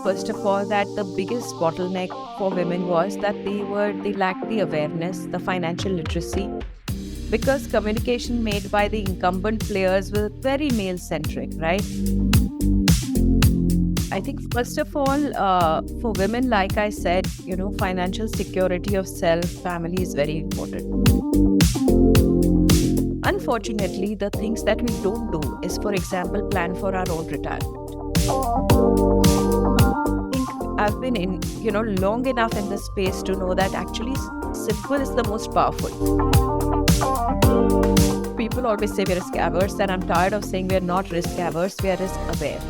first of all, that the biggest bottleneck for women was that they lacked the awareness, the financial literacy, because communication made by the incumbent players was very male-centric, right? I think first of all, for women, like I said, financial security of self, family is very important. Unfortunately, the things that we don't do is, for example, plan for our own retirement. I've been in, long enough in this space to know that actually simple is the most powerful. People always say we're risk averse, and I'm tired of saying we're not risk averse, we are risk aware.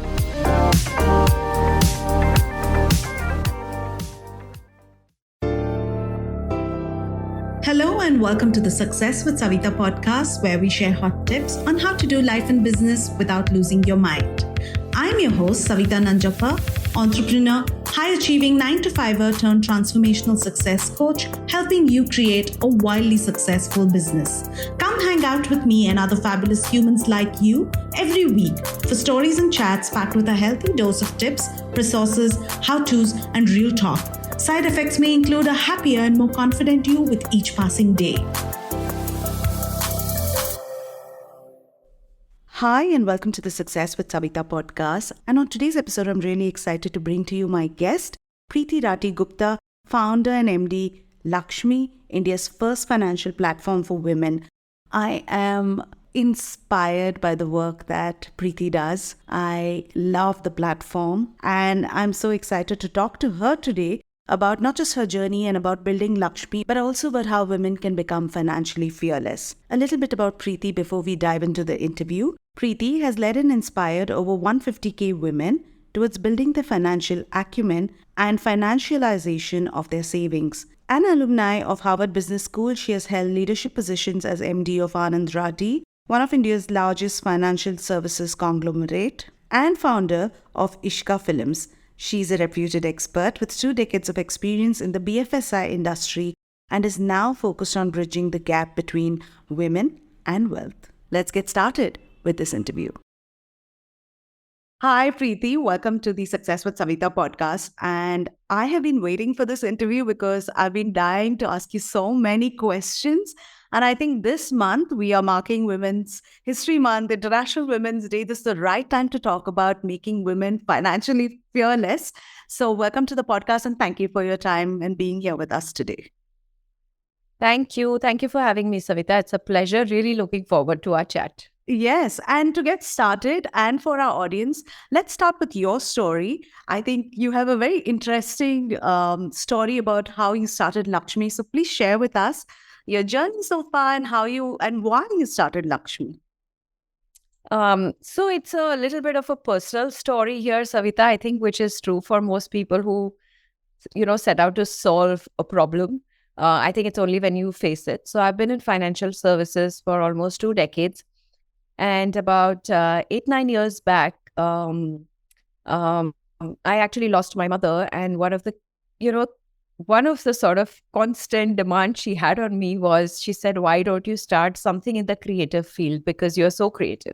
Hello and welcome to the Success with Savita podcast, where we share hot tips on how to do life and business without losing your mind. I'm your host, Savita Nanjappa, entrepreneur, high-achieving 9-to-5er turned transformational success coach, helping you create a wildly successful business. Come hang out with me and other fabulous humans like you every week for stories and chats packed with a healthy dose of tips, resources, how-tos, and real talk. Side effects may include a happier and more confident you with each passing day. Hi, and welcome to the Success with Savita podcast. And on today's episode, I'm really excited to bring to you my guest, Priti Rathi Gupta, founder and MD, LXME, India's first financial platform for women. I am inspired by the work that Priti does. I love the platform, and I'm so excited to talk to her today about not just her journey and about building LXME, but also about how women can become financially fearless. A little bit about Priti before we dive into the interview. Priti has led and inspired over 150,000 women towards building their financial acumen and financialization of their savings. An alumni of Harvard Business School, she has held leadership positions as MD of Anand Rathi, one of India's largest financial services conglomerate, and founder of Ishka Films. She's a reputed expert with 2 decades of experience in the BFSI industry and is now focused on bridging the gap between women and wealth. Let's get started with this interview. Hi, Priti. Welcome to the Success with Savita podcast. And I have been waiting for this interview because I've been dying to ask you so many questions. And I think this month we are marking Women's History Month, International Women's Day. This is the right time to talk about making women financially fearless. So welcome to the podcast and thank you for your time and being here with us today. Thank you. Thank you for having me, Savita. It's a pleasure. Really looking forward to our chat. Yes. And to get started and for our audience, let's start with your story. I think you have a very interesting story about how you started LXME. So please share with us your journey so far and how you and why you started LXME. So it's a little bit of a personal story here, Savita, I think, which is true for most people who, set out to solve a problem. I think it's only when you face it. So I've been in financial services for almost 2 decades. And about 8-9 years back, I actually lost my mother. And one of the sort of constant demands she had on me was, she said, why don't you start something in the creative field because you're so creative?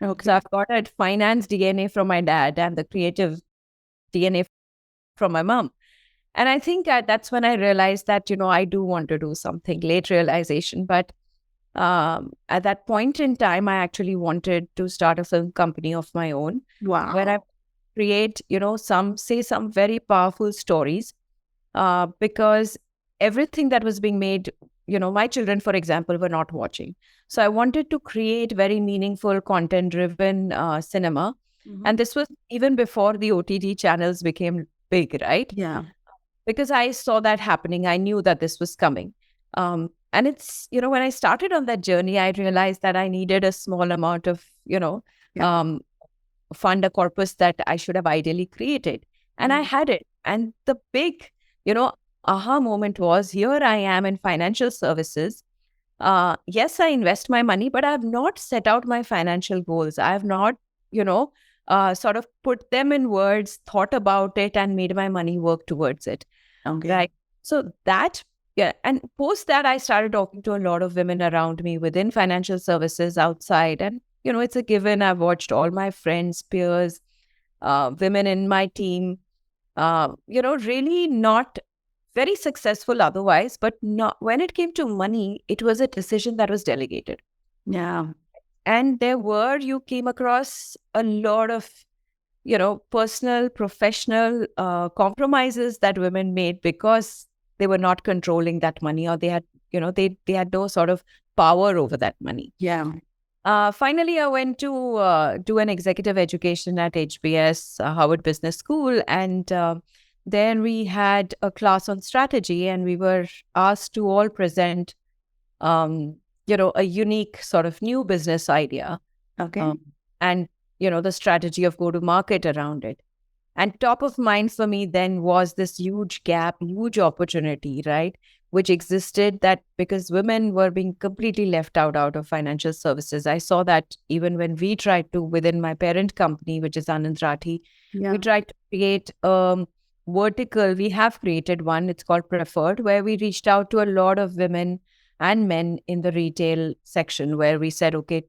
Okay. So I've got a finance DNA from my dad and the creative DNA from my mom. And I think that's when I realized that, I do want to do something, late realization. But at that point in time, I actually wanted to start a film company of my own. Wow. Where I create, some very powerful stories. Because everything that was being made, my children, for example, were not watching. So I wanted to create very meaningful, content-driven cinema. Mm-hmm. And this was even before the OTT channels became big, right? Yeah. Because I saw that happening. I knew that this was coming. And it's, when I started on that journey, I realized that I needed a small amount of, fund, a corpus that I should have ideally created. And I had it. And the big aha moment was, here I am in financial services. Yes, I invest my money, but I have not set out my financial goals. I have not, sort of put them in words, thought about it, and made my money work towards it. Okay. Right. So that, and post that, I started talking to a lot of women around me within financial services, outside. And, it's a given. I've watched all my friends, peers, women in my team, really not very successful otherwise, but not when it came to money, it was a decision that was delegated. Yeah. And you came across a lot of, personal, professional compromises that women made because they were not controlling that money, or they had, they had no sort of power over that money. Yeah. Finally, I went to do an executive education at HBS, Harvard Business School, and then we had a class on strategy, and we were asked to all present, a unique sort of new business idea, Okay. and the strategy of go to market around it. And top of mind for me then was this huge gap, huge opportunity, right? Which existed, that because women were being completely left out of financial services. I saw that even when we tried to, within my parent company, which is Anand Rathi, we Yeah. tried to create vertical. We have created one, it's called Preferred, where we reached out to a lot of women and men in the retail section, where we said, okay,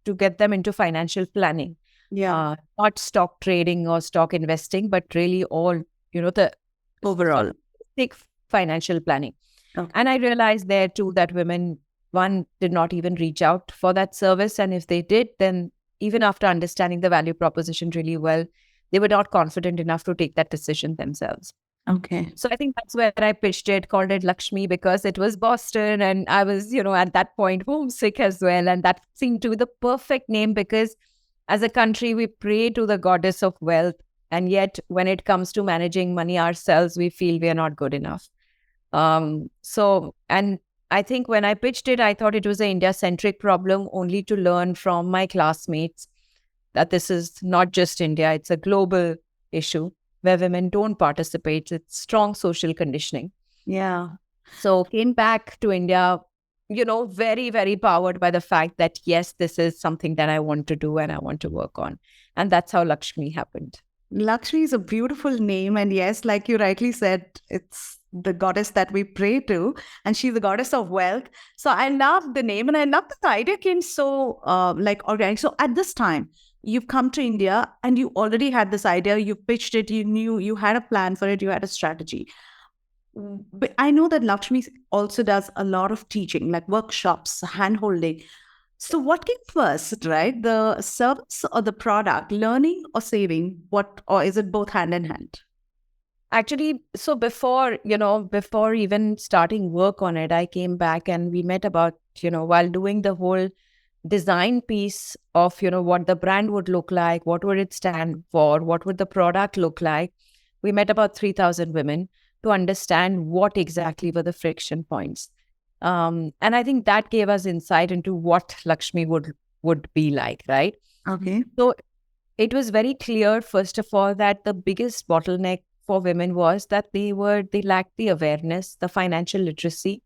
to get them into financial planning, Yeah. not stock trading or stock investing, but really all, the Overall. basic financial planning. Okay. And I realized there too that women, one, did not even reach out for that service. And if they did, then even after understanding the value proposition really well, they were not confident enough to take that decision themselves. Okay. So I think that's where I pitched it, called it Lakshmi, because it was Boston. And I was, at that point homesick as well. And that seemed to be the perfect name because as a country, we pray to the goddess of wealth. And yet, when it comes to managing money ourselves, we feel we are not good enough. And I think when I pitched it, I thought it was an India-centric problem, only to learn from my classmates that this is not just India, it's a global issue where women don't participate. It's strong social conditioning. Yeah. So came back to India, very, very powered by the fact that, yes, this is something that I want to do and I want to work on. And that's how Lakshmi happened. Lakshmi is a beautiful name. And yes, like you rightly said, it's the goddess that we pray to, and she's the goddess of wealth. So I love the name, and I love that the idea came so organic. So at this time, you've come to India and you already had this idea, you pitched it, you knew you had a plan for it, you had a strategy. But I know that Lakshmi also does a lot of teaching, like workshops, hand holding. So what came first, right? The service or the product, learning or saving? What, or is it both hand in hand? Actually, so before even starting work on it, I came back and we met about, while doing the whole design piece of, what the brand would look like, what would it stand for, what would the product look like. We met about 3,000 women to understand what exactly were the friction points. And I think that gave us insight into what Lakshmi would be like, right? Okay. So it was very clear, first of all, that the biggest bottleneck for women was that they lacked the awareness, the financial literacy,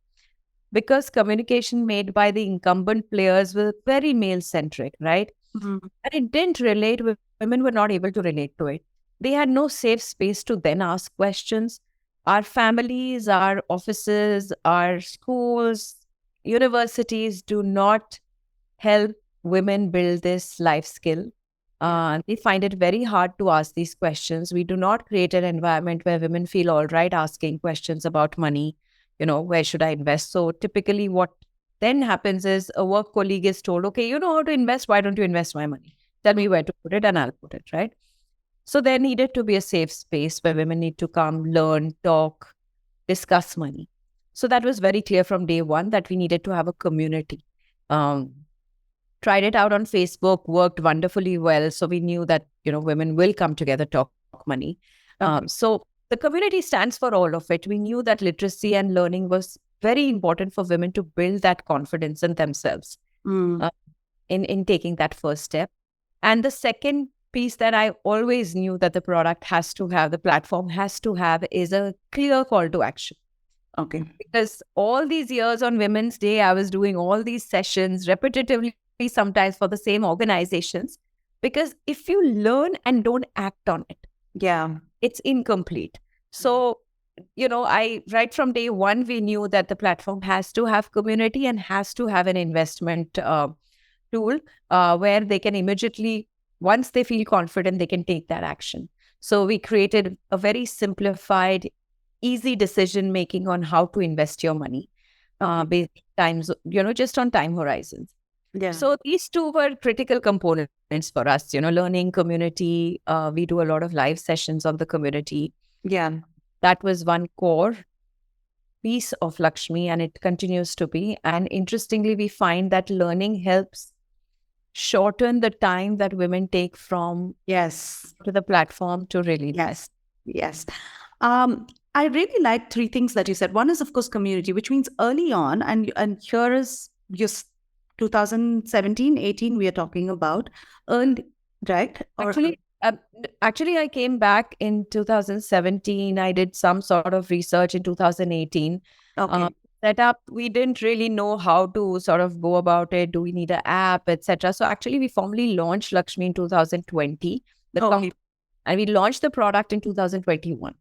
because communication made by the incumbent players was very male centric, right? Mhm. And it didn't relate. Women were not able to relate to it. They had no safe space to then ask questions. Our families, our offices, our schools, universities do not help women build this life skill. They find it very hard to ask these questions. We do not create an environment where women feel all right asking questions about money. Where should I invest? So typically what then happens is a work colleague is told, okay, you know how to invest. Why don't you invest my money? Tell me where to put it and I'll put it, right? So there needed to be a safe space where women need to come, learn, talk, discuss money. So that was very clear from day one that we needed to have a community. Um, Tried it out on Facebook, worked wonderfully well. So we knew that, women will come together, talk money. So the community stands for all of it. We knew that literacy and learning was very important for women to build that confidence in themselves in taking that first step. And the second piece that I always knew that the product has to have, the platform has to have, is a clear call to action. Okay. Because all these years on Women's Day, I was doing all these sessions repetitively, sometimes for the same organizations. Because if you learn and don't act on it, Yeah. it's incomplete. So, right from day one, we knew that the platform has to have community and has to have an investment tool where they can immediately once they feel confident, they can take that action. So we created a very simplified, easy decision making on how to invest your money, based times, just on time horizons. Yeah. So these two were critical components for us, learning community. We do a lot of live sessions on the community. Yeah. That was one core piece of Lakshmi, and it continues to be. And interestingly, we find that learning helps shorten the time that women take from Yes. to the platform to really invest. Yes. I really like three things that you said. One is, of course, community, which means early on, and here is just 2017, 18, we are talking about early, right? Actually, I came back in 2017. I did some sort of research in 2018. Okay. Set up, we didn't really know how to sort of go about it. Do we need an app, etc.? So actually, we formally launched Lakshmi in 2020. And we launched the product in 2021.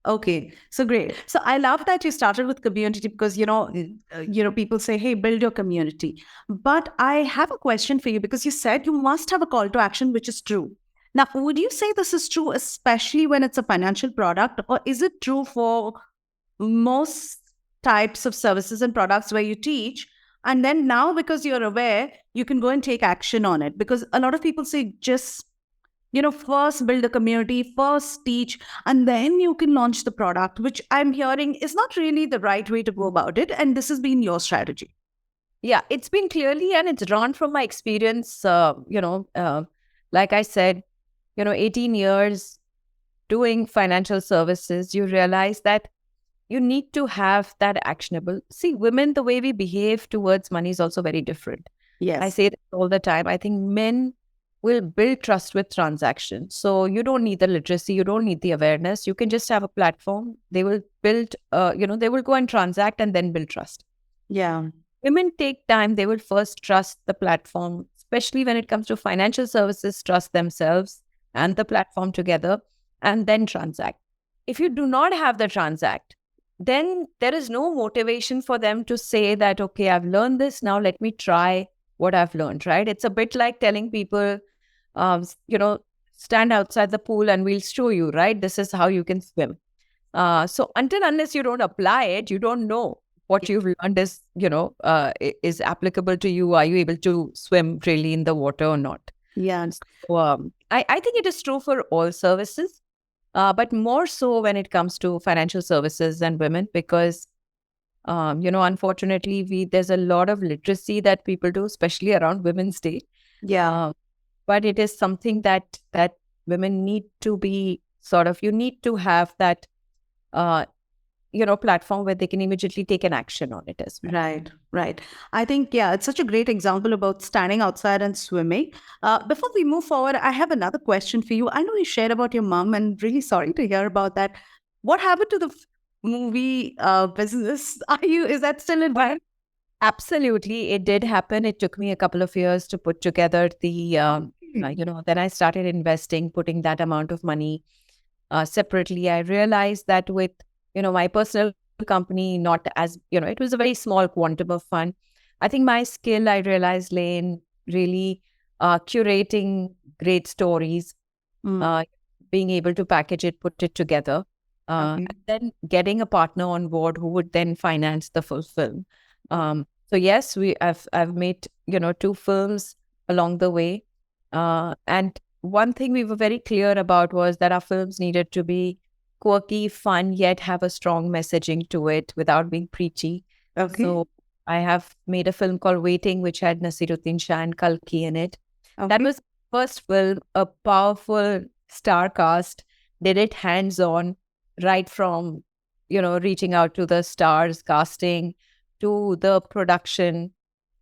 Okay, so great. So I love that you started with community because people say, "Hey, build your community." But I have a question for you because you said you must have a call to action, which is true. Now, would you say this is true, especially when it's a financial product, or is it true for most types of services and products where you teach? And then now, because you're aware, you can go and take action on it. Because a lot of people say, just first build a community, first teach, and then you can launch the product, which I'm hearing is not really the right way to go about it. And this has been your strategy. Yeah, it's been clearly, and it's drawn from my experience, like I said, 18 years doing financial services, you realize that you need to have that actionable. See, women, the way we behave towards money is also very different. Yes. I say this all the time. I think men will build trust with transactions. So you don't need the literacy, you don't need the awareness. You can just have a platform. They will build, they will go and transact and then build trust. Yeah. Women take time. They will first trust the platform, especially when it comes to financial services, trust themselves and the platform together, and then transact. If you do not have the transact, then there is no motivation for them to say that, okay, I've learned this, now let me try what I've learned, right? It's a bit like telling people, stand outside the pool and we'll show you, right? This is how you can swim. So unless you don't apply it, you don't know what you've learned is applicable to you. Are you able to swim really in the water or not? Yeah. So, I think it is true for all services, but more so when it comes to financial services and women, because unfortunately, there's a lot of literacy that people do, especially around Women's Day. Yeah. But it is something that women need to be you need to have that, platform where they can immediately take an action on it as well. Right. I think, it's such a great example about standing outside and swimming. Before we move forward, I have another question for you. I know you shared about your mom, and really sorry to hear about that. What happened to the movie business? Is that still in mind? Absolutely. It did happen. It took me a couple of years to put together the, then I started investing, putting that amount of money separately. I realized that with, my personal company, not as, it was a very small quantum of fund. I think my skill, I realized, lay in really curating great stories, being able to package it, put it together, and then getting a partner on board who would then finance the full film. So yes, I've made, 2 films along the way. And one thing we were very clear about was that our films needed to be quirky, fun, yet have a strong messaging to it without being preachy. Okay. So I have made a film called Waiting, which had Nasiruddin Shah and Kalki in it. Okay. That was first film, a powerful star cast, did it hands-on, right from, reaching out to the stars, casting, to the production,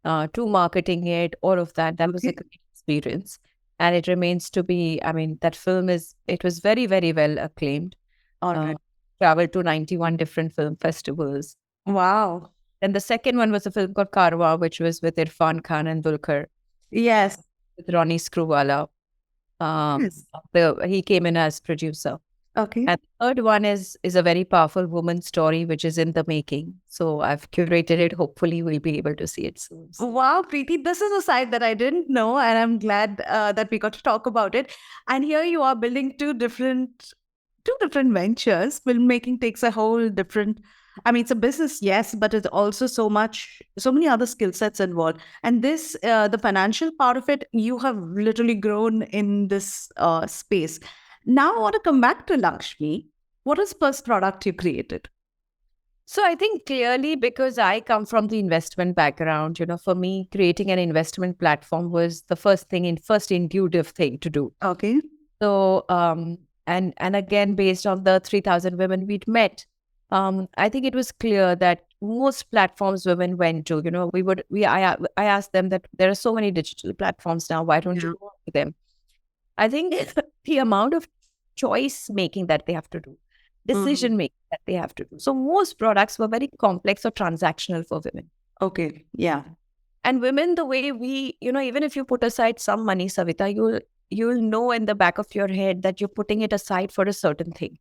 to marketing it, all of that. That was a great experience. And it remains to be, that film it was very, very well acclaimed. All right. Traveled to 91 different film festivals. Wow. And the second one was a film called Karwa, which was with Irfan Khan and Dulquer. Yes. With Ronnie Screwvala. Yes. He came in as producer. Okay. And the third one is a very powerful woman story, which is in the making. So I've curated it. Hopefully, we'll be able to see it soon. Wow, Preeti, this is a side that I didn't know, and I'm glad that we got to talk about it. And here you are building two different ventures. Filmmaking takes a whole different. I mean, it's a business, yes, but it's also so many other skill sets involved. And this, the financial part of it, you have literally grown in this space. Now, I want to come back to Lakshmi. What is first product you created? So I think clearly because I come from the investment background, for me, creating an investment platform was the first intuitive thing to do. Okay. So, and again, based on the 3,000 women we'd met, I think it was clear that most platforms women went to, I asked them that there are so many digital platforms now, why don't you go to them? I think the amount of choice making that they have to do, decision making that they have to do. So most products were very complex or transactional for women. Okay. Yeah. And women, the way we, even if you put aside some money, Savita, you'll know in the back of your head that you're putting it aside for a certain thing.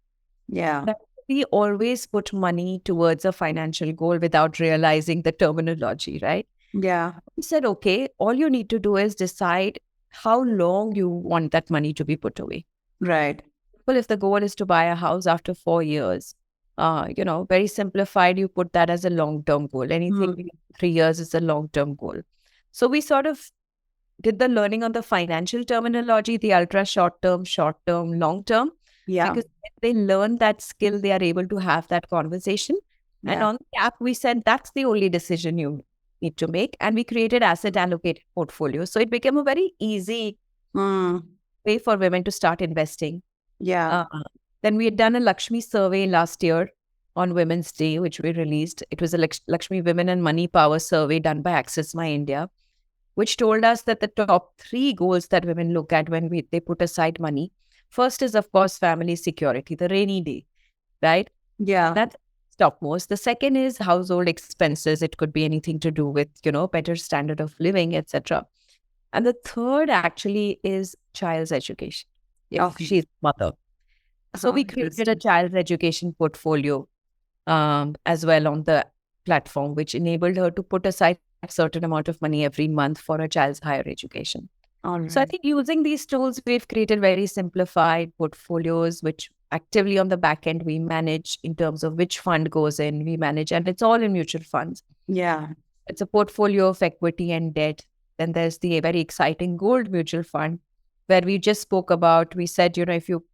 Yeah. But we always put money towards a financial goal without realizing the terminology, right? Yeah. We said, okay, all you need to do is decide how long you want that money to be put away. Right. Well, if the goal is to buy a house after 4 years, very simplified, you put that as a long-term goal. Anything beyond 3 years is a long-term goal. So we sort of did the learning on the financial terminology, the ultra short-term, long-term. Yeah. Because when they learn that skill, they are able to have that conversation. And Yeah. on the app, we said that's the only decision you need to make. And we created asset allocated portfolio. So it became a very easy way for women to start investing. Yeah. Then we had done a Lakshmi survey last year on Women's Day, which we released. It was a Lakshmi Women and Money Power survey done by Access My India, which told us that the top 3 goals that women look at when they put aside money. First is, of course, family security, the rainy day, right? Yeah. That's topmost. The second is household expenses. It could be anything to do with, better standard of living, etc. And the third actually is child's education, if she's mother. So we created a child's education portfolio as well on the platform, which enabled her to put aside a certain amount of money every month for a child's higher education. All right. So I think using these tools, we've created very simplified portfolios, which actively on the back end we manage in terms of which fund goes in, we manage, and it's all in mutual funds. Yeah. It's a portfolio of equity and debt. Then there's the very exciting gold mutual fund where we just spoke about, we said, if you,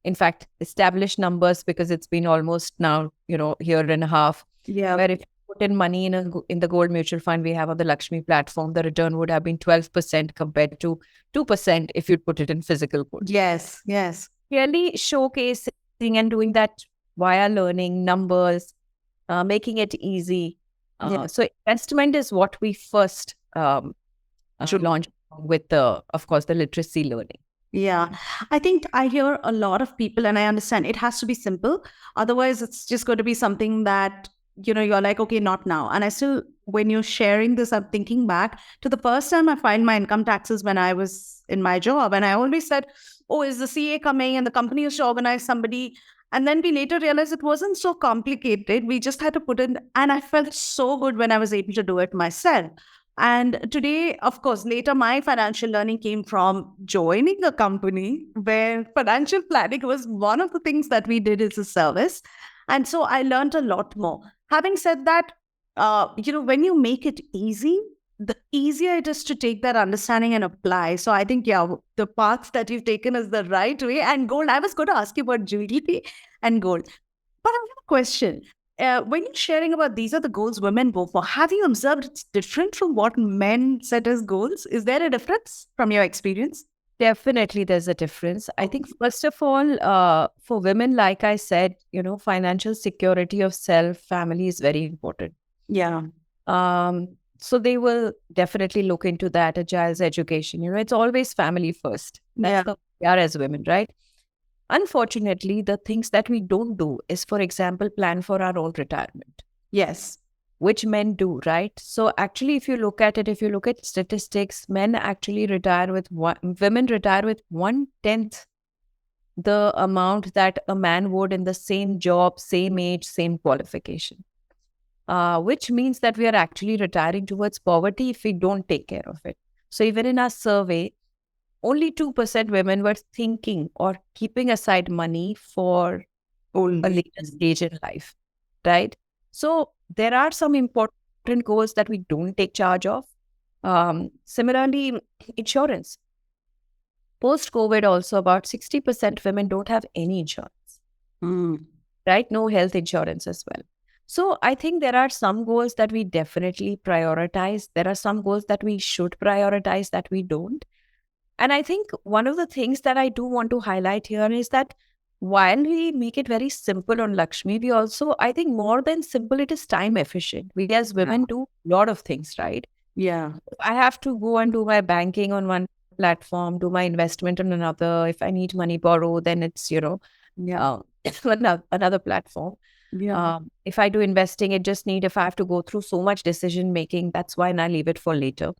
in fact, establish numbers because it's been almost now, year and a half, Yeah. where if you put in money in the gold mutual fund we have on the Lakshmi platform, the return would have been 12% compared to 2% if you'd put it in physical gold. Yes. Yes. Really showcasing and doing that via learning numbers, making it easy. So investment is what we first should launch with of course, the literacy learning. Yeah. I think I hear a lot of people, and I understand it has to be simple. Otherwise, it's just going to be something that, you're like, okay, not now. And I still, when you're sharing this, I'm thinking back to the first time I filed my income taxes when I was in my job. And I always said, oh, is the CA coming? And the company has to organize somebody. And then we later realized it wasn't so complicated. We just had to put in, and I felt so good when I was able to do it myself. And today, of course, later my financial learning came from joining a company where financial planning was one of the things that we did as a service. And so I learned a lot more. Having said that, when you make it easy, the easier it is to take that understanding and apply. So I think, the path that you've taken is the right way. And gold, I was going to ask you about jewelry and gold. But I have a question. When you're sharing about these are the goals women go for, have you observed it's different from what men set as goals? Is there a difference from your experience? Definitely, there's a difference. I think, first of all, for women, like I said, financial security of self, family is very important. Yeah. So they will definitely look into that, a child's education. It's always family first. That's the we are as women, right? Unfortunately, the things that we don't do is, for example, plan for our own retirement. Yes. Which men do, right? So actually, if you look at statistics, men actually retire with women retire with 1/10 the amount that a man would in the same job, same age, same qualification. Which means that we are actually retiring towards poverty if we don't take care of it. So even in our survey, only 2% women were thinking or keeping aside money for a later stage in life, right? So there are some important goals that we don't take charge of. Similarly, insurance. Post-COVID also, about 60% women don't have any insurance, right? No health insurance as well. So I think there are some goals that we definitely prioritize. There are some goals that we should prioritize that we don't. And I think one of the things that I do want to highlight here is that while we make it very simple on Lakshmi, we also, I think more than simple, it is time efficient. We as women do a lot of things, right? Yeah. I have to go and do my banking on one platform, do my investment on another. If I need money borrow, then it's, another platform. Yeah. If I do investing, if I have to go through so much decision making, that's why I leave it for later.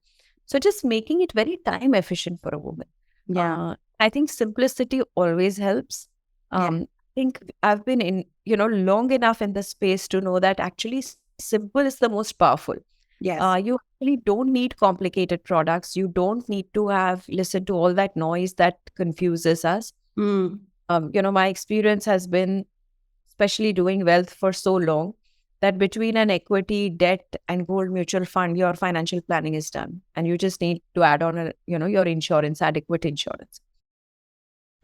So just making it very time efficient for a woman. Yeah. I think simplicity always helps. I think I've been in, long enough in the space to know that actually simple is the most powerful. Yes. You actually don't need complicated products. You don't need to listen to all that noise that confuses us. My experience has been, especially doing wealth for so long, that between an equity, debt, and gold mutual fund, your financial planning is done. And you just need to add on, your insurance, adequate insurance.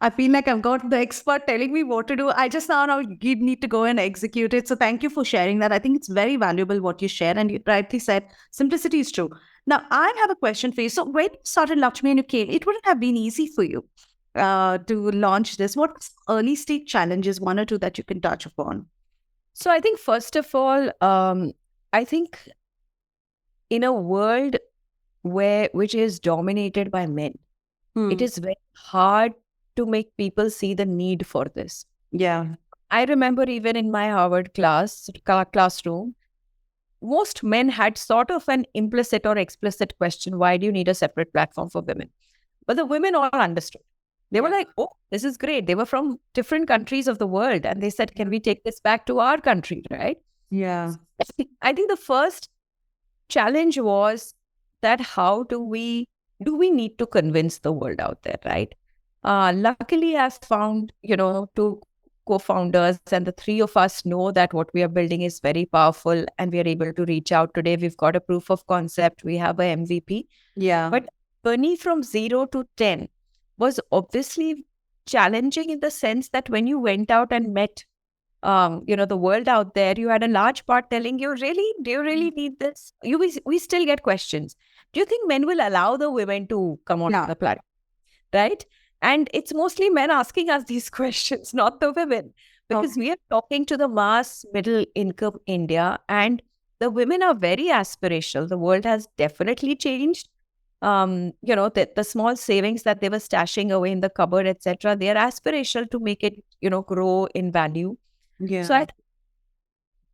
I feel like I've got the expert telling me what to do. I just now need to go and execute it. So thank you for sharing that. I think it's very valuable what you share. And you rightly said, simplicity is true. Now, I have a question for you. So when you started Lakshmi and you came, it wouldn't have been easy for you to launch this. What early stage challenges, one or two that you can touch upon? So I think first of all, I think in a world which is dominated by men, it is very hard to make people see the need for this. Yeah. I remember even in my Harvard classroom, most men had sort of an implicit or explicit question, why do you need a separate platform for women? But the women all understood. They were like, oh, this is great. They were from different countries of the world. And they said, can we take this back to our country, right? Yeah. I think the first challenge was that how do we need to convince the world out there, right? Luckily, I've found, two co-founders, and the three of us know that what we are building is very powerful and we are able to reach out today. We've got a proof of concept. We have a MVP. Yeah. But journey from 0 to 10 was obviously challenging in the sense that when you went out and met, the world out there, you had a large part telling you, do you really need this? We still get questions. Do you think men will allow the women to come on the platform? Right? And it's mostly men asking us these questions, not the women, because we are talking to the mass middle income India, and the women are very aspirational. The world has definitely changed. The small savings that they were stashing away in the cupboard, etc., they are aspirational to make it, grow in value. Yeah. So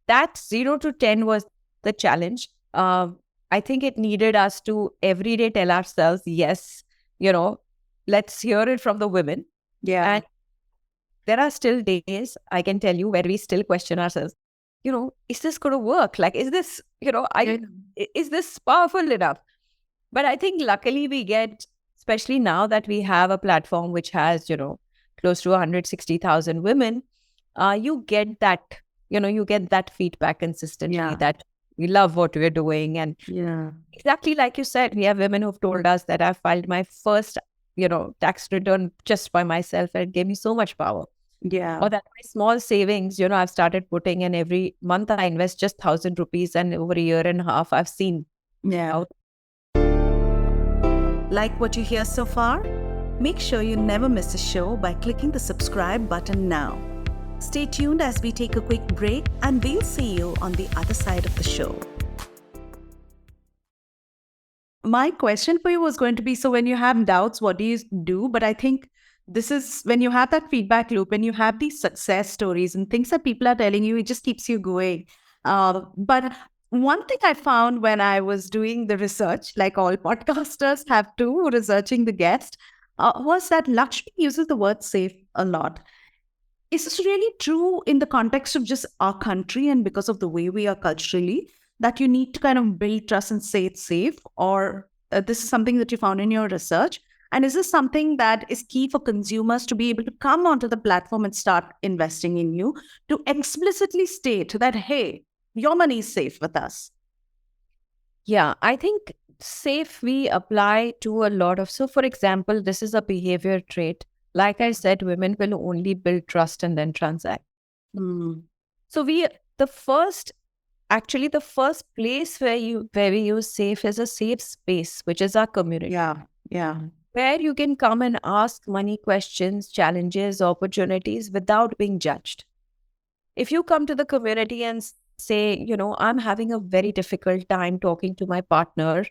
that 0 to 10 was the challenge. I think it needed us to every day tell ourselves, yes, let's hear it from the women. Yeah. And there are still days, I can tell you, where we still question ourselves, is this going to work? Like, is this, is this powerful enough? But I think luckily we get, especially now that we have a platform which has, close to 160,000 women, you get that feedback consistently that we love what we're doing. And exactly like you said, we have women who've told us that I filed my first, tax return just by myself, and it gave me so much power. Yeah. Or that my small savings, I've started putting in every month. I invest just 1,000 rupees, and over a year and a half, I've seen. Yeah. Like what you hear so far? Make sure you never miss a show by clicking the subscribe button now. Stay tuned as we take a quick break, and we'll see you on the other side of the show. My question for you was going to be, so when you have doubts, what do you do? But I think this is when you have that feedback loop, when you have these success stories and things that people are telling you, it just keeps you going. But one thing I found when I was doing the research, like all podcasters have to, researching the guest, was that Lakshmi uses the word safe a lot. Is this really true in the context of just our country and because of the way we are culturally, that you need to kind of build trust and say it's safe? Or this is something that you found in your research? And is this something that is key for consumers to be able to come onto the platform and start investing in you, to explicitly state that, hey, your money is safe with us? Yeah, I think safe we apply to a lot of. So, for example, this is a behavior trait. Like I said, women will only build trust and then transact. Mm. So, the first, actually, the first place where we use safe is a safe space, which is our community. Yeah. Where you can come and ask money questions, challenges, opportunities without being judged. If you come to the community and say, I'm having a very difficult time talking to my partner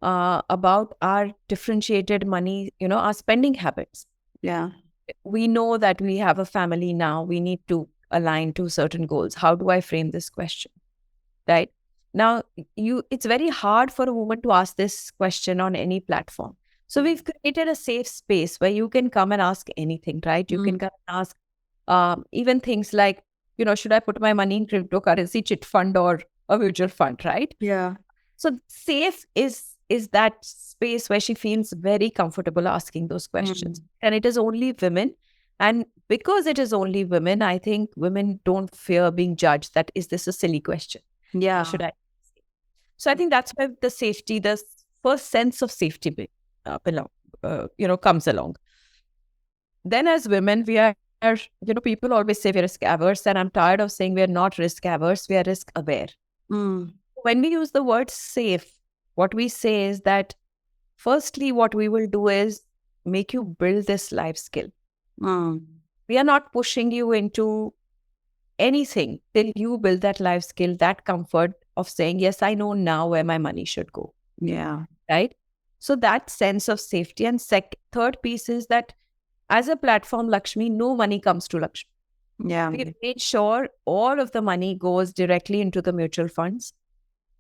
about our differentiated money, our spending habits. Yeah. We know that we have a family now. We need to align to certain goals. How do I frame this question? Right? Now, it's very hard for a woman to ask this question on any platform. So we've created a safe space where you can come and ask anything, right? You can come and ask even things like, should I put my money in cryptocurrency, chit fund, or a mutual fund, right? Yeah. So safe is that space where she feels very comfortable asking those questions. And it is only women. And because it is only women, I think women don't fear being judged that, is this a silly question? Yeah. Should I? So I think that's where the safety, the first sense of safety comes along. Then as women, we are, people always say we're risk averse, and I'm tired of saying we're not risk averse, we are risk aware. When we use the word safe, what we say is that, firstly, what we will do is make you build this life skill. We are not pushing you into anything till you build that life skill, that comfort of saying, yes, I know now where my money should go. Yeah. Right? So that sense of safety. And third piece is that as a platform, Lakshmi, no money comes to Lakshmi. Yeah. We made sure all of the money goes directly into the mutual funds.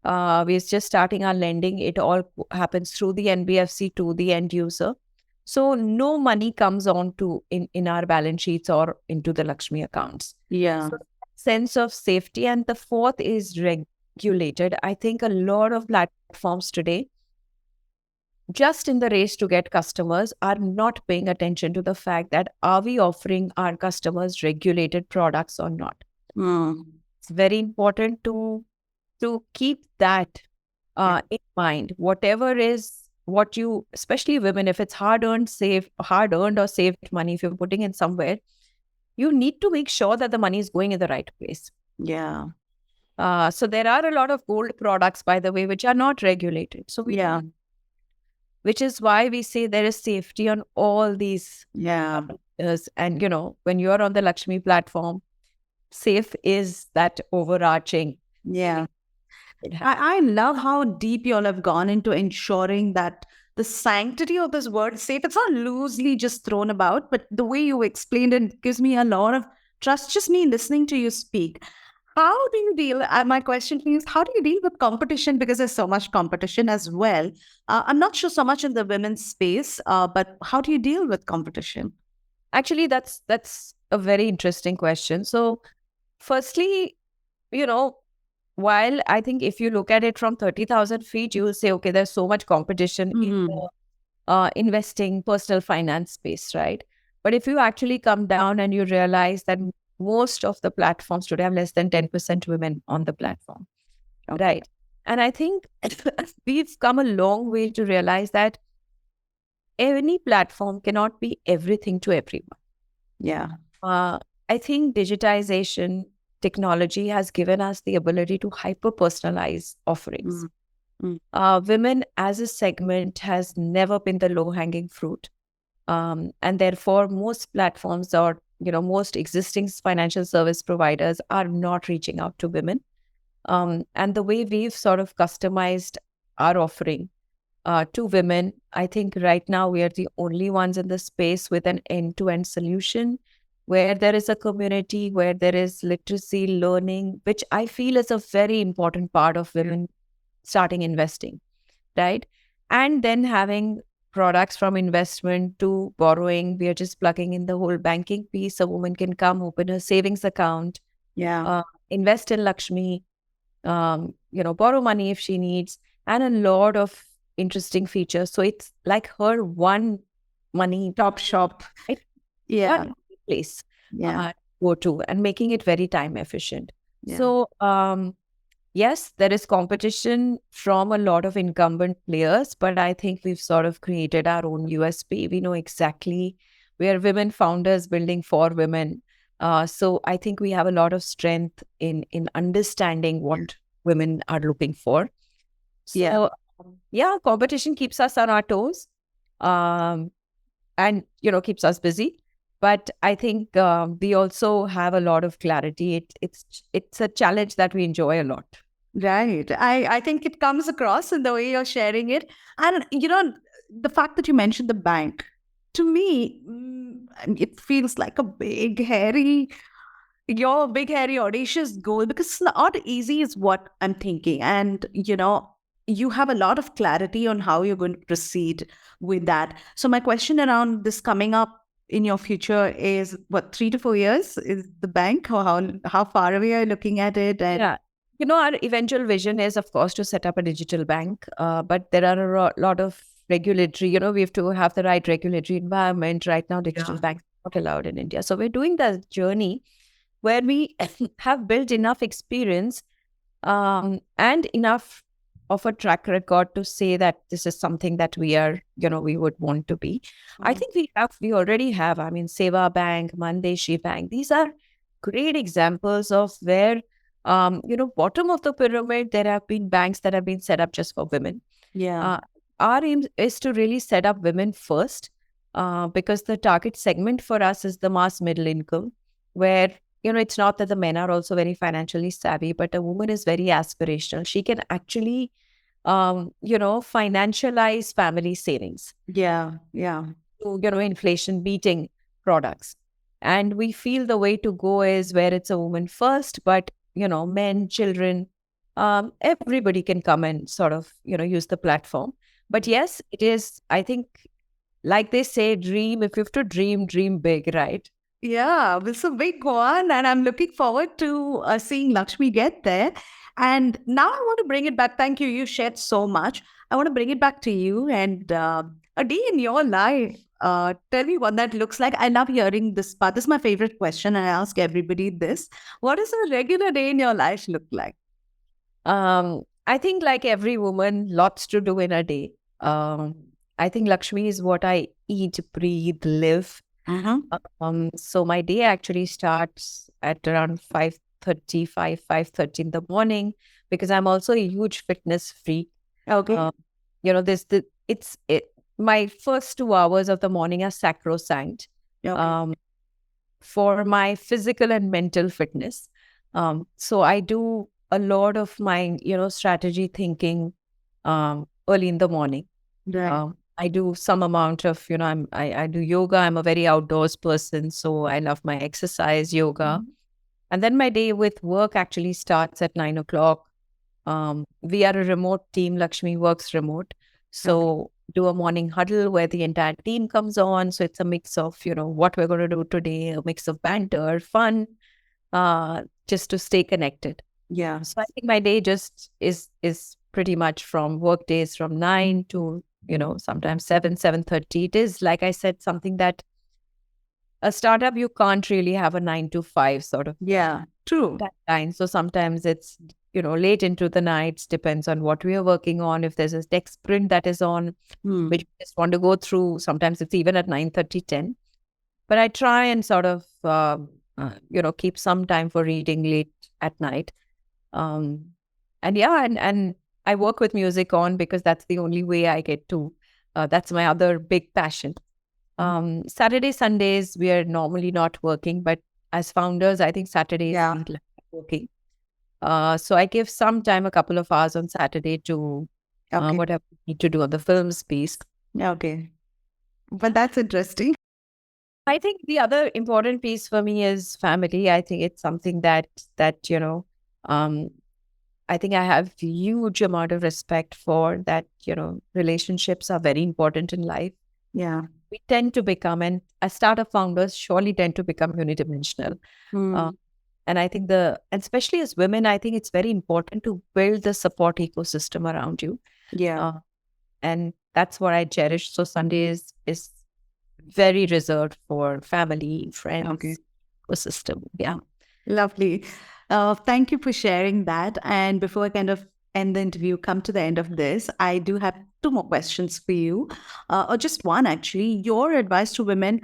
We're just starting our lending. It all happens through the NBFC to the end user. So no money comes on to in our balance sheets or into the Lakshmi accounts. Yeah. So sense of safety. And the fourth is regulated. I think a lot of platforms today, just in the race to get customers, are not paying attention to the fact that, are we offering our customers regulated products or not? It's very important to keep that in mind. Whatever is what you, especially women, if it's hard earned or saved money, if you're putting in somewhere, you need to make sure that the money is going in the right place. Yeah. So there are a lot of gold products, by the way, which are not regulated. So which is why we say there is safety on all these. Yeah. And when you're on the Lakshmi platform, safe is that overarching. Yeah. I love how deep you all have gone into ensuring that the sanctity of this word safe, it's not loosely just thrown about, but the way you explained it gives me a lot of trust, just me listening to you speak. How do you deal? My question to you is, how do you deal with competition? Because there's so much competition as well. I'm not sure so much in the women's space, but how do you deal with competition? Actually, that's a very interesting question. So firstly, while I think if you look at it from 30,000 feet, you will say, okay, there's so much competition in the investing, personal finance space, right? But if you actually come down and you realize that most of the platforms today have less than 10% women on the platform, right? And I think we've come a long way to realize that any platform cannot be everything to everyone. Yeah. I think digitization, technology has given us the ability to hyper-personalize offerings. Women as a segment has never been the low-hanging fruit. And therefore, most platforms or, most existing financial service providers are not reaching out to women. And the way we've sort of customized our offering to women, I think right now we are the only ones in the space with an end-to-end solution, where there is a community, where there is literacy, learning, which I feel is a very important part of women starting investing, right? And then having products from investment to borrowing. We are just plugging in the whole banking piece. A woman can come open a savings account, invest in Lakshmi, borrow money if she needs, and a lot of interesting features. So it's like her one money top shop. right? Yeah. One place Yeah. go to, and making it very time efficient. Yeah. So yes, there is competition from a lot of incumbent players, but I think we've sort of created our own USP. We know exactly, we are women founders building for women. So I think we have a lot of strength in understanding what women are looking for. So competition keeps us on our toes, and keeps us busy. But I think we also have a lot of clarity. It's a challenge that we enjoy a lot. Right. I think it comes across in the way you're sharing it. And, the fact that you mentioned the bank, to me, it feels like a big, hairy, audacious goal, because it's not easy, is what I'm thinking. And, you have a lot of clarity on how you're going to proceed with that. So my question around this coming up in your future is, what, 3 to 4 years is the bank, or how far away are you looking at it? And our eventual vision is, of course, to set up a digital bank. But there are a lot of regulatory, we have to have the right regulatory environment. Right now, digital banks are not allowed in India. So we're doing the journey where we have built enough experience and enough of a track record to say that this is something that we are, we would want to be. I think we already have, Seva Bank, Mandeshi Bank. These are great examples of where, bottom of the pyramid, there have been banks that have been set up just for women. Our aim is to really set up women first, because the target segment for us is the mass middle income, where, it's not that the men are also very financially savvy, but a woman is very aspirational. She can actually, financialize family savings. To, inflation beating products. And we feel the way to go is where it's a woman first, but, men, children, everybody can come and sort of, use the platform. But yes, it is, I think, like they say, dream, if you have to dream big, right? Yeah, it's a big one, and I'm looking forward to seeing Lakshmi get there. And now I want to bring it back. Thank you. You shared so much. I want to bring it back to you and a day in your life. Tell me what that looks like. I love hearing this part. This is my favorite question. I ask everybody this. What does a regular day in your life look like? I think, like every woman, lots to do in a day. I think Lakshmi is what I eat, breathe, live. So my day actually starts at around 5:30 in the morning, because I'm also a huge fitness freak. Okay. My first 2 hours of the morning are sacrosanct. For my physical and mental fitness. So I do a lot of my, strategy thinking early in the morning. I do some amount of, I do yoga. I'm a very outdoors person, so I love my exercise, yoga. And then my day with work actually starts at 9 o'clock. We are a remote team. Lakshmi works remote. So do a morning huddle where the entire team comes on. So it's a mix of, what we're going to do today, a mix of banter, fun, just to stay connected. So I think my day just is pretty much from work days from 9 to, sometimes 7:30. It is, like I said, something that a startup, you can't really have a 9 to 5 sort of. True. That time. So sometimes it's, late into the nights, depends on what we are working on. If there's a tech sprint that is on, which we just want to go through, sometimes it's even at 9:30, 10. But I try and sort of, keep some time for reading late at night. And I work with music on, because that's the only way I get to, that's my other big passion. Saturday, Sundays, we are normally not working, but as founders, I think Saturdays we like working. So I give some time, a couple of hours on Saturday to whatever we need to do on the films piece. But that's interesting. I think the other important piece for me is family. I think it's something that I think I have huge amount of respect for that. Relationships are very important in life. Yeah. We tend to become, and as startup founders, surely tend to become unidimensional. Uh, and I think and especially as women, I think it's very important to build the support ecosystem around you. Yeah. And that's what I cherish. So Sundays is very reserved for family, friends, Okay. ecosystem. Yeah. Lovely. Thank you for sharing that. And before I kind of end the interview, come to the end of this, I do have two more questions for you, or just one actually. Your advice to women.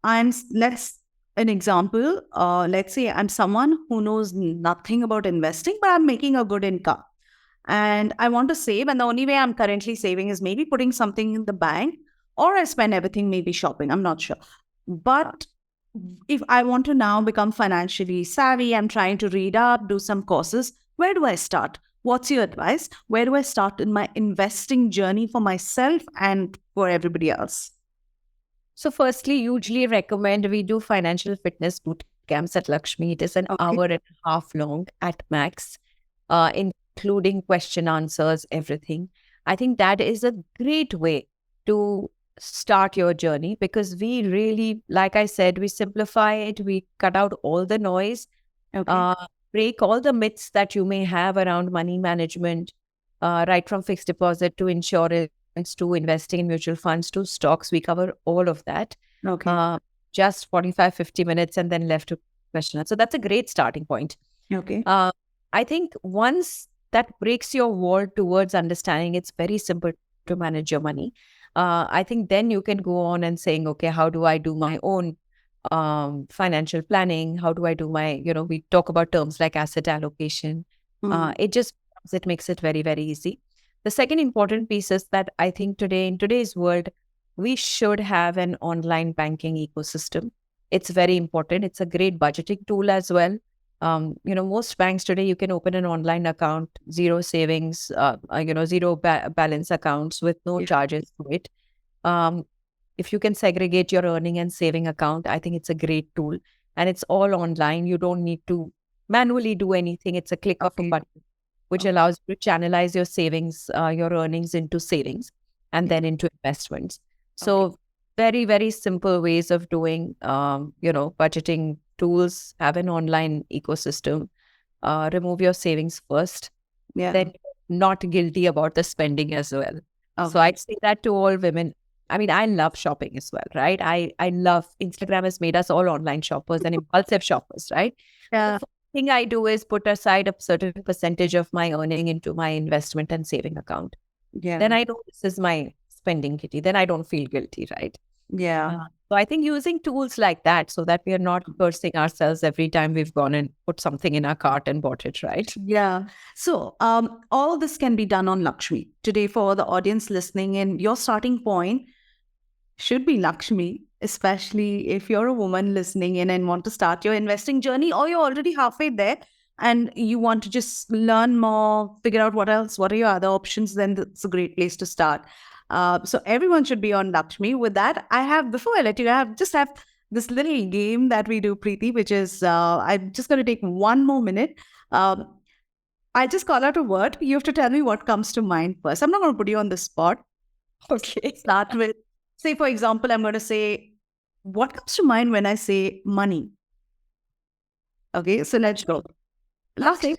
Let's an example. Let's say I'm someone who knows nothing about investing, but I'm making a good income, and I want to save. And the only way I'm currently saving is maybe putting something in the bank, or I spend everything maybe shopping. I'm not sure, but if I want to now become financially savvy, I'm trying to read up, do some courses, where do I start? What's your advice? Where do I start in my investing journey for myself and for everybody else? So firstly, usually recommend we do financial fitness boot camps at Lakshmi. It is an Okay. hour and a half long at max, including question answers, everything. I think that is a great way to start your journey, because we really, like I said, we simplify it, we cut out all the noise, Okay. uh, break all the myths that you may have around money management, right from fixed deposit to insurance to investing in mutual funds to stocks. We cover all of that. Okay. Uh, just 45, 50 minutes and then left to question. So that's a great starting point. Okay. I think once that breaks your wall towards understanding, it's very simple to manage your money. I think then you can go on and saying, okay, how do I do my own financial planning? How do I do my, we talk about terms like asset allocation. It makes it very, very easy. The second important piece is that I think today, in today's world, we should have an online banking ecosystem. It's very important. It's a great budgeting tool as well. Most banks today, you can open an online account, zero savings, zero balance accounts with no charges to it. Um, if you can segregate your earning and saving account, I think it's a great tool, and it's all online. You don't need to manually do anything. It's a click of a button, which allows you to channelize your savings, your earnings into savings and then into investments. So very, very simple ways of doing, budgeting tools. Have an online ecosystem. Remove your savings first. Yeah. Then not guilty about the spending as well. Okay. So I'd say that to all women. I mean, I love shopping as well, right? I love Instagram has made us all online shoppers and impulsive shoppers, right? Yeah. The first thing I do is put aside a certain percentage of my earning into my investment and saving account. Yeah. Then I know this is my spending kitty. Then I don't feel guilty, right? Yeah. So I think using tools like that so that we are not cursing ourselves every time we've gone and put something in our cart and bought it, right? Yeah. So all this can be done on Lakshmi. Today, for the audience listening in, your starting point should be Lakshmi, especially if you're a woman listening in and want to start your investing journey, or you're already halfway there and you want to just learn more, figure out what are your other options, then it's a great place to start. So everyone should be on Lakshmi. With that, before I let you, I have this little game that we do, Preeti, which is, I'm just going to take one more minute. I just call out a word. You have to tell me what comes to mind first. I'm not going to put you on the spot. Okay. Start with, say, for example, I'm going to say, what comes to mind when I say money? Okay, so let's go. Lakshmi.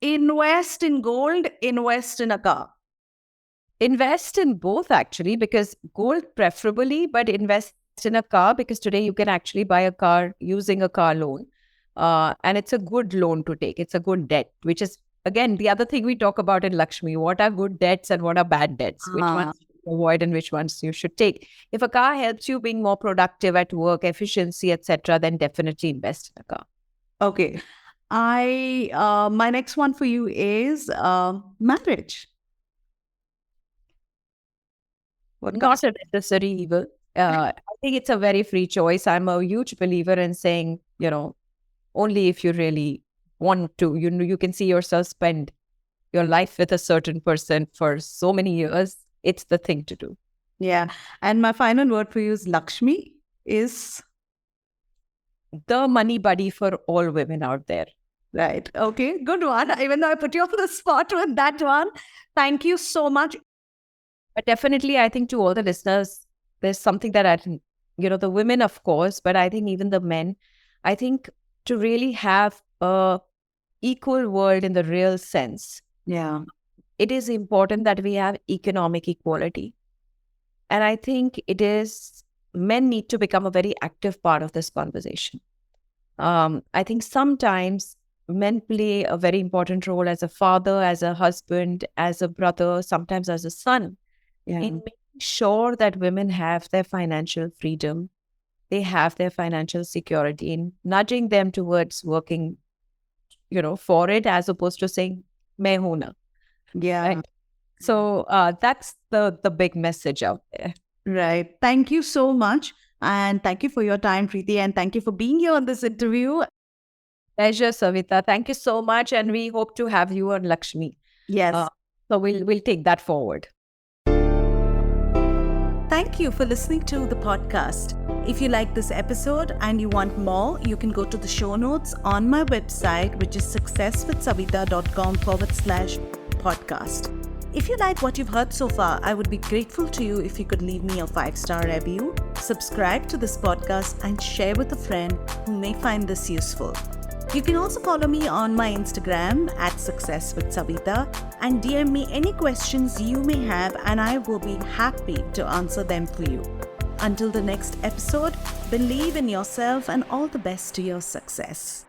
Invest in gold, invest in a car. Invest in both, actually, because gold preferably, but invest in a car, because today you can actually buy a car using a car loan. And it's a good loan to take. It's a good debt, which is, again, the other thing we talk about in Lakshmi. What are good debts and what are bad debts? Which ones you should avoid and which ones you should take? If a car helps you being more productive at work, efficiency, etc., then definitely invest in a car. Okay. My next one for you is marriage. Not a necessary evil. I think it's a very free choice. I'm a huge believer in saying, only if you really want to, you can see yourself spend your life with a certain person for so many years. It's the thing to do. Yeah. And my final word for you is Lakshmi is the money buddy for all women out there. Right. Okay. Good one. Even though I put you on the spot with that one. Thank you so much. But definitely, I think to all the listeners, there's something that I think, the women, of course, but I think even the men, I think to really have a equal world in the real sense, Yeah. it is important that we have economic equality. And I think men need to become a very active part of this conversation. I think sometimes men play a very important role as a father, as a husband, as a brother, sometimes as a son, Yeah. in making sure that women have their financial freedom, they have their financial security, in nudging them towards working, for it, as opposed to saying, "Main hoon na," Yeah. right? So that's the big message out there. Right. Thank you so much. And thank you for your time, Preeti. And thank you for being here on this interview. Pleasure, Savita. Thank you so much, and we hope to have you on Lakshmi. Yes. So we'll take that forward. Thank you for listening to the podcast. If you like this episode and you want more, you can go to the show notes on my website, which is successwithsavita.com/podcast. If you like what you've heard so far, I would be grateful to you if you could leave me a 5-star review, subscribe to this podcast, and share with a friend who may find this useful. You can also follow me on my Instagram @successwithsavita and DM me any questions you may have, and I will be happy to answer them for you. Until the next episode, believe in yourself and all the best to your success.